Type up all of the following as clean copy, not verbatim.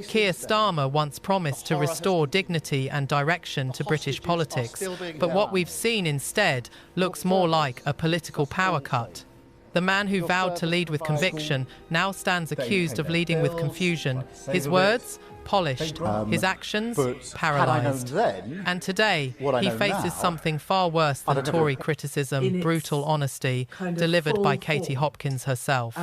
Keir Starmer once promised to restore dignity and direction to British politics, but what we've seen instead looks more like a political power cut. The man who vowed to lead with conviction now stands accused of leading with confusion. His words? Polished. His actions? Paralysed. And today, he faces something far worse than Tory criticism, brutal honesty, delivered by Katie Hopkins herself.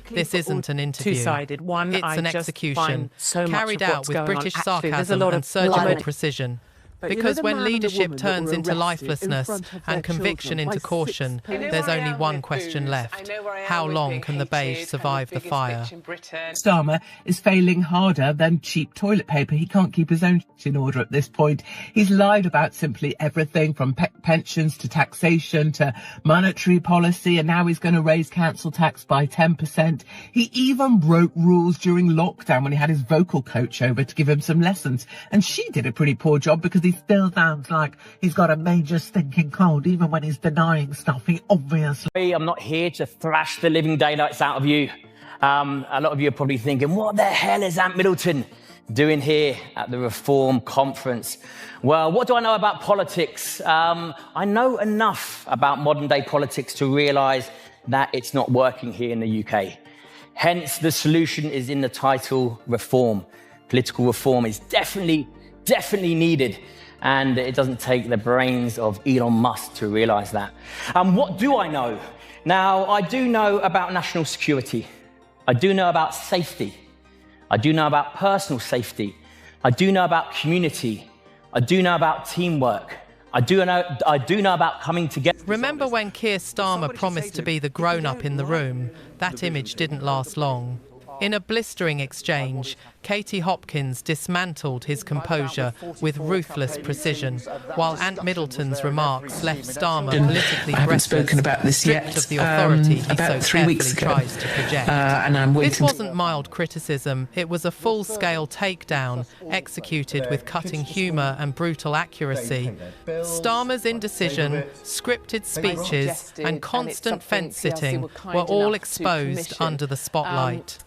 This isn't an interview. Two-sided. One, it's an execution, carried out with British sarcasm and surgical surgical precision. Because when leadership turns into lifelessness and conviction into caution, there's only one question left. How long can the beige survive the fire? Starmer is failing harder than cheap toilet paper. He can't keep his own in order at this point. He's lied about simply everything from pensions to taxation to monetary policy, and now he's going to raise council tax by 10%. He even broke rules during lockdown when he had his vocal coach over to give him some lessons, and she did a pretty poor job because he still sounds like he's got a major stinking cold, even when he's denying stuff. He obviously... I'm not here to thrash the living daylights out of you. A lot of you are probably thinking, what the hell is Ant Middleton doing here at the Reform Conference? Well, what do I know about politics? I know enough about modern day politics to realise that it's not working here in the UK. Hence, the solution is in the title, reform. Political reform is definitely needed. And it doesn't take the brains of Elon Musk to realise that. What do I know? Now, I do know about national security. I do know about safety. I do know about personal safety. I do know about community. I do know about teamwork. I do know about coming together. Remember when Keir Starmer promised to be the grown-up in the room? That image didn't last long. In a blistering exchange, Katie Hopkins dismantled his composure with ruthless precision, while Ant Middleton's remarks left Starmer politically breathless, spoken about this stripped yet. of the authority he About so 3 weeks carefully ago. tries to project. And I'm waiting. This wasn't mild criticism, it was a full-scale takedown, executed with cutting humour and brutal accuracy. Starmer's indecision, scripted speeches and constant fence-sitting were all exposed under the spotlight.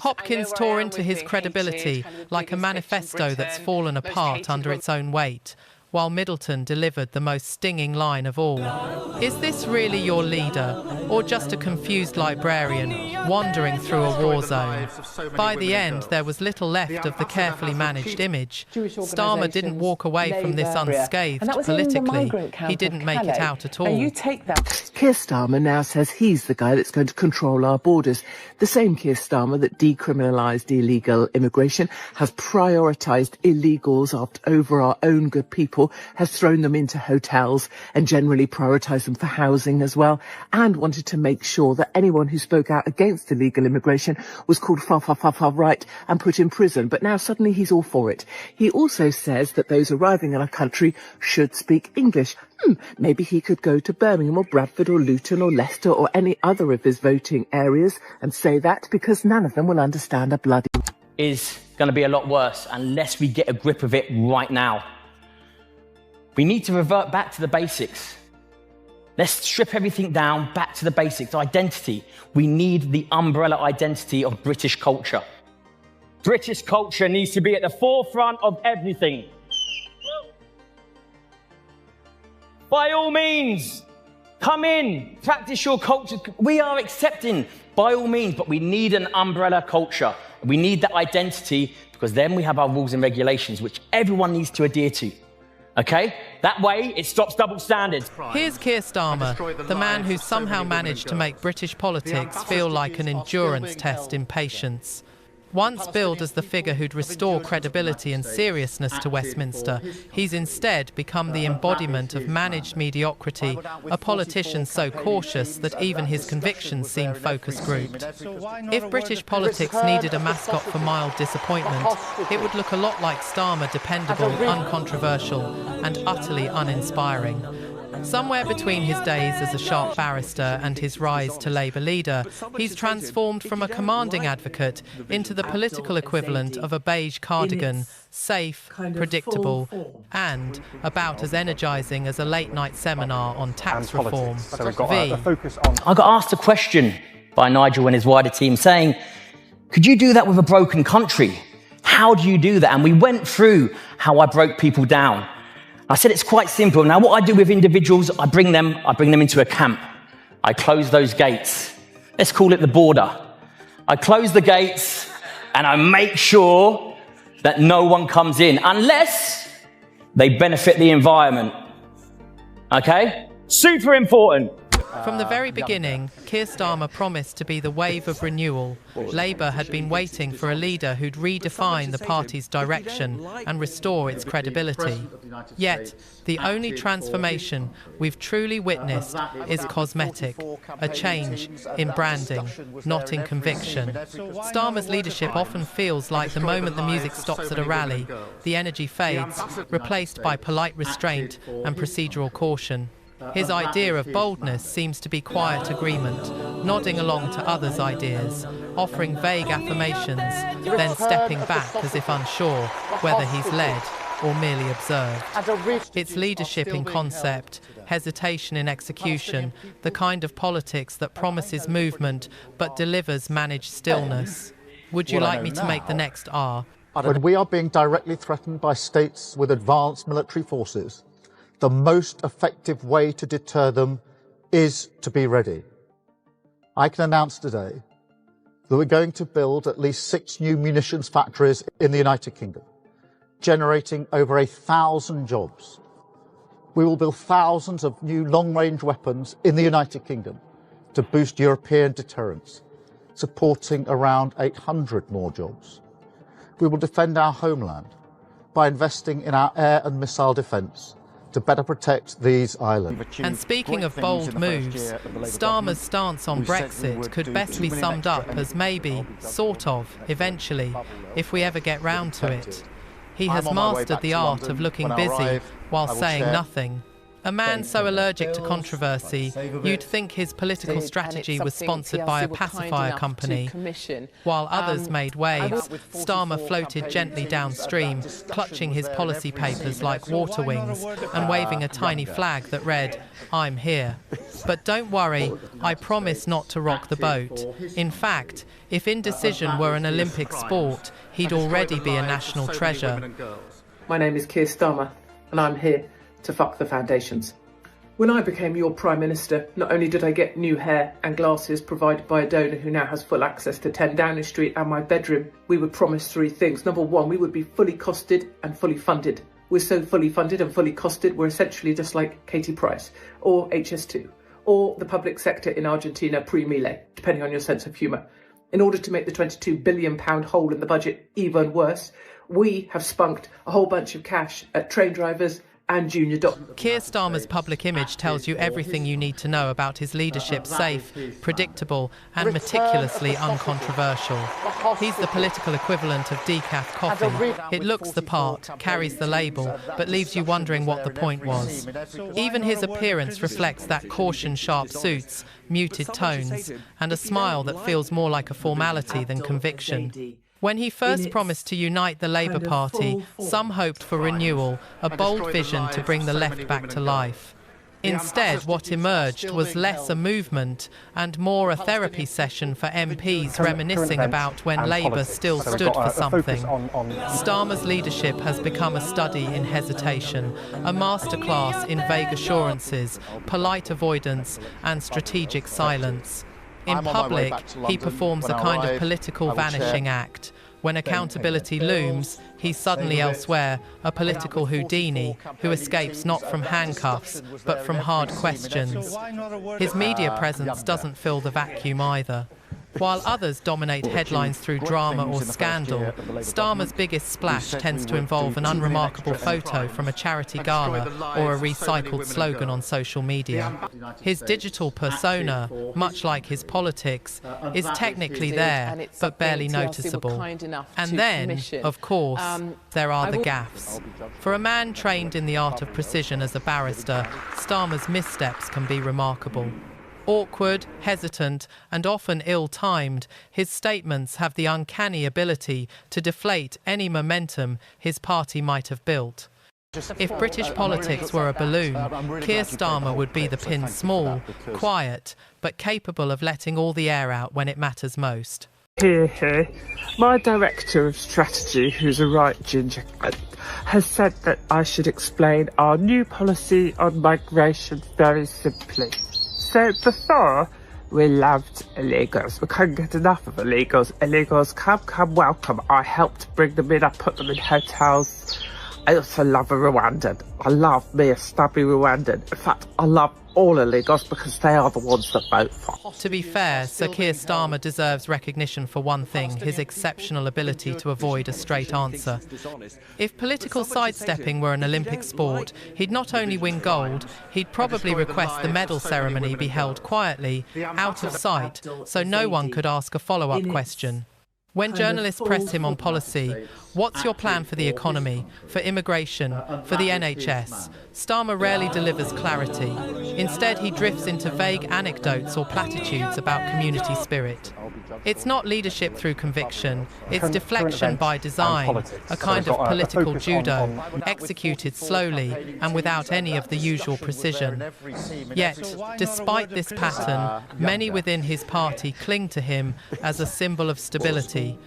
Hopkins tore into his credibility like a manifesto that's fallen apart under its own weight, while Middleton delivered the most stinging line of all. Is this really your leader, or just a confused librarian wandering through a war zone? By the end, there was little left of the carefully managed image. Starmer didn't walk away from this unscathed politically. He didn't make it out at all. Keir Starmer now says he's the guy that's going to control our borders. The same Keir Starmer that decriminalised illegal immigration, has prioritised illegals over our own good people, has thrown them into hotels and generally prioritised them for housing as well, and wanted to make sure that anyone who spoke out against illegal immigration was called far right and put in prison. But now suddenly he's all for it. He also says that those arriving in our country should speak English. Maybe he could go to Birmingham or Bradford or Luton or Leicester or any other of his voting areas and say that, because none of them will understand a bloody... Is going to be a lot worse unless we get a grip of it right now. We need to revert back to the basics. Let's strip everything down, back to the basics. Identity. We need the umbrella identity of British culture. British culture needs to be at the forefront of everything. By all means, come in, practice your culture. We are accepting, by all means, but we need an umbrella culture. We need that identity, because then we have our rules and regulations, which everyone needs to adhere to. Okay? That way, it stops double standards. Here's Keir Starmer, the man who somehow managed to make British politics feel like an endurance test in patience. Once billed as the figure who'd restore credibility and seriousness to Westminster, he's instead become the embodiment of managed mediocrity, a politician so cautious that even his convictions seem focus grouped. If British politics needed a mascot for mild disappointment, it would look a lot like Starmer, dependable, uncontroversial, and utterly uninspiring. Somewhere between his days as a sharp barrister and his rise to Labour leader, he's transformed from a commanding advocate into the political equivalent of a beige cardigan, safe, predictable, and about as energising as a late-night seminar on tax reform. I got asked a question by Nigel and his wider team saying, could you do that with a broken country? How do you do that? And we went through how I broke people down. I said it's quite simple. Now, what I do with individuals, I bring them into a camp. I close those gates. Let's call it the border. I close the gates and I make sure that no one comes in unless they benefit the environment. Okay? Super important. From the very beginning, Keir Starmer promised to be the wave of renewal. Labour had been waiting for a leader who'd redefine the party's direction and restore its credibility. Yet, the only transformation we've truly witnessed is cosmetic, a change in branding, not in conviction. Starmer's leadership often feels like the moment the music stops at a rally, the energy fades, replaced by polite restraint and procedural caution. His idea of boldness seems to be quiet agreement, nodding along to others' ideas, offering vague affirmations, then stepping back as if unsure whether he's led or merely observed. It's leadership in concept, hesitation in execution, the kind of politics that promises movement but delivers managed stillness. Would you like me to make the next R? When we are being directly threatened by states with advanced military forces, the most effective way to deter them is to be ready. I can announce today that we're going to build at least 6 new munitions factories in the United Kingdom, generating over 1,000 jobs. We will build thousands of new long-range weapons in the United Kingdom to boost European deterrence, supporting around 800 more jobs. We will defend our homeland by investing in our air and missile defence to better protect these islands. And speaking of bold moves, Starmer's stance on Brexit could best be summed up as maybe, sort of, eventually, if we ever get round to it. He has mastered the art of looking busy while saying nothing. A man so allergic to controversy, you'd think his political strategy was sponsored by a pacifier company. While others made waves, Starmer floated gently downstream, clutching his policy papers like water wings and waving a tiny flag that read, "I'm here." But don't worry, I promise not to rock the boat. In fact, if indecision were an Olympic sport, he'd already be a national treasure. My name is Keir Starmer, and I'm here to fuck the foundations. When I became your Prime Minister, not only did I get new hair and glasses provided by a donor who now has full access to 10 Downing Street and my bedroom, we were promised 3 things. Number 1, we would be fully costed and fully funded. We're so fully funded and fully costed, we're essentially just like Katie Price, or HS2, or the public sector in Argentina pre-Milei, depending on your sense of humour. In order to make the £22 billion hole in the budget even worse, we have spunked a whole bunch of cash at train drivers and junior doctors. Keir Starmer's public image tells you everything you need to know about his leadership: safe, predictable and meticulously uncontroversial. He's the political equivalent of decaf coffee. It looks the part, carries the label, but leaves you wondering what the point was. Even his appearance reflects that caution-sharp suits, muted tones, and a smile that feels more like a formality than conviction. When he first promised to unite the Labour Party, some hoped for renewal, a bold vision to bring the left back to life. Instead, what emerged was less a movement and more a therapy session for MPs reminiscing about when Labour still stood for something. Starmer's leadership has become a study in hesitation, a masterclass in vague assurances, polite avoidance and strategic silence. In public, he performs a kind of political vanishing act. When accountability looms, he's suddenly elsewhere, a political Houdini who escapes not from handcuffs, but from hard questions. His media presence doesn't fill the vacuum either. While others dominate headlines through drama or scandal, Starmer's biggest splash tends to involve an unremarkable photo from a charity gala or a recycled slogan on social media. His digital persona, much like his politics, is technically there, but barely noticeable. And then, of course, there are the gaffes. For a man trained in the art of precision as a barrister, Starmer's missteps can be remarkable. Awkward, hesitant, and often ill-timed, his statements have the uncanny ability to deflate any momentum his party might have built. If British politics were a balloon, Keir Starmer would be the pin small, quiet, but capable of letting all the air out when it matters most. Here. My director of strategy, who's a right ginger, has said that I should explain our new policy on migration very simply. So before, we loved illegals. We couldn't get enough of illegals. Illegals, come, welcome. I helped bring them in. I put them in hotels. I also love a Rwandan. I love me a stubby Rwandan. In fact, I love all illegals because they are the ones that vote for. To be fair, Sir Keir Starmer deserves recognition for one thing, his exceptional ability to avoid a straight answer. If political sidestepping were an Olympic sport, he'd not only win gold, he'd probably request the medal ceremony be held quietly, out of sight, so no one could ask a follow-up question. When journalists press him on policy, what's your plan for the economy, for immigration, for the NHS? Starmer rarely delivers clarity. Instead, he drifts into vague anecdotes or platitudes about community spirit. It's not leadership through conviction, it's deflection by design, a kind of political judo, executed slowly and without any of the usual precision. Yet, despite this pattern, many within his party cling to him as a symbol of stability.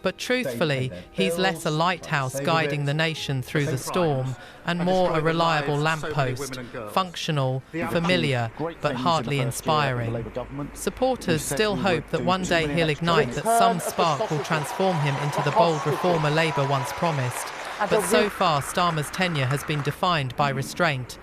But truthfully, he's less a lighthouse guiding the nation through the storm and more a reliable lamppost, functional, familiar, but hardly inspiring. Supporters still hope that one day he'll ignite, that some spark will transform him into the bold reformer Labour once promised. But so far, Starmer's tenure has been defined by restraint.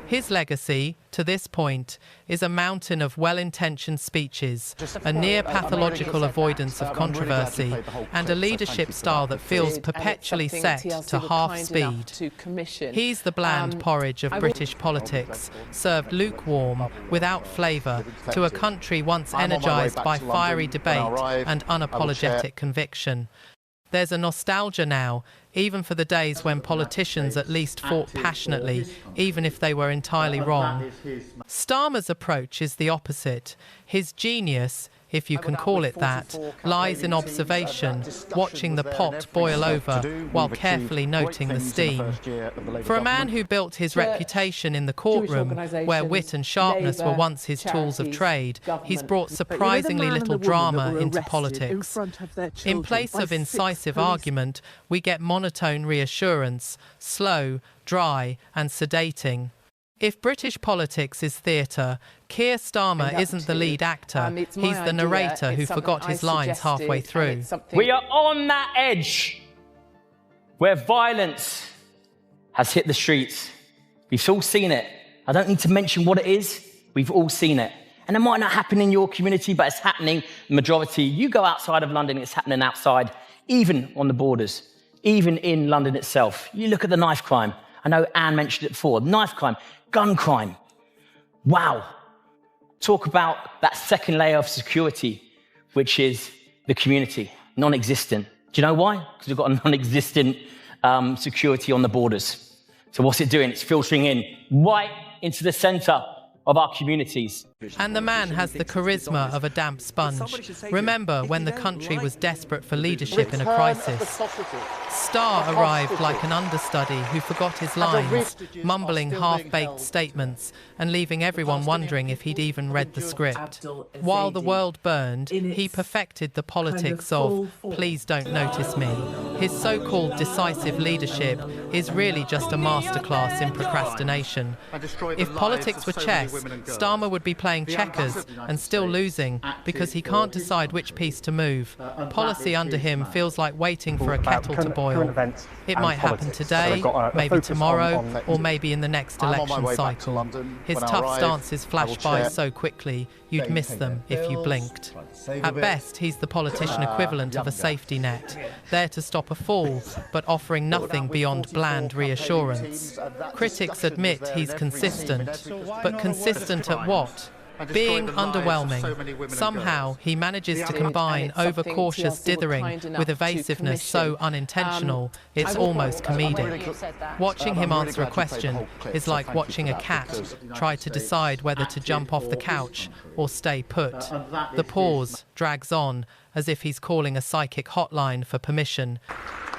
His legacy, to this point, is a mountain of well-intentioned speeches, a near-pathological avoidance of controversy, and a leadership style that feels perpetually set to half speed. He's the bland porridge of British politics, served lukewarm, without flavour, to a country once energised by fiery debate and unapologetic conviction. There's a nostalgia now, even for the days when politicians at least fought passionately, even if they were entirely wrong. Starmer's approach is the opposite. His genius, if you can call it that, lies in observation, watching the pot boil over while carefully noting the steam. For a man who built his reputation in the courtroom, where wit and sharpness were once his tools of trade, he's brought surprisingly little drama into politics. In place of incisive argument, we get monotone reassurance, slow, dry and sedating. If British politics is theatre, Keir Starmer isn't the lead actor, he's the narrator who forgot his lines halfway through. We are on that edge where violence has hit the streets. We've all seen it. I don't need to mention what it is. We've all seen it. And it might not happen in your community, but it's happening the majority. You go outside of London, it's happening outside, even on the borders, even in London itself. You look at the knife crime. I know Anne mentioned it before. Knife crime, gun crime. Wow. Talk about that second layer of security, which is the community, non-existent. Do you know why? Because we've got a non-existent security on the borders. So what's it doing? It's filtering in right into the centre of our communities. And the man has the charisma of a damp sponge. Remember when the country was desperate for leadership in a crisis? Starr arrived like an understudy who forgot his lines, mumbling half-baked statements and leaving everyone wondering if he'd even read the script. While the world burned, he perfected the politics of "please don't notice me." His so-called decisive leadership is really just a masterclass in procrastination. If politics were chess, Starmer would be playing checkers and still losing because he can't decide which piece to move. Policy under him feels like waiting for a kettle to boil. It might happen today, maybe tomorrow, or maybe in the next election cycle. His tough stances flash by so quickly, you'd miss them if you blinked. At best, he's the politician equivalent of a safety net, there to stop a fall, but offering nothing beyond bland reassurance. Critics admit he's consistent, but consistent at what? Being underwhelming. Somehow he manages to combine overcautious dithering with evasiveness so unintentional it's almost comedic. Watching him answer a question is like watching a cat try to decide whether to jump off the couch or stay put. The pause drags on as if he's calling a psychic hotline for permission.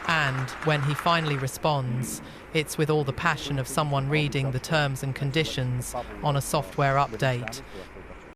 And when he finally responds, it's with all the passion of someone reading the terms and conditions on a software update.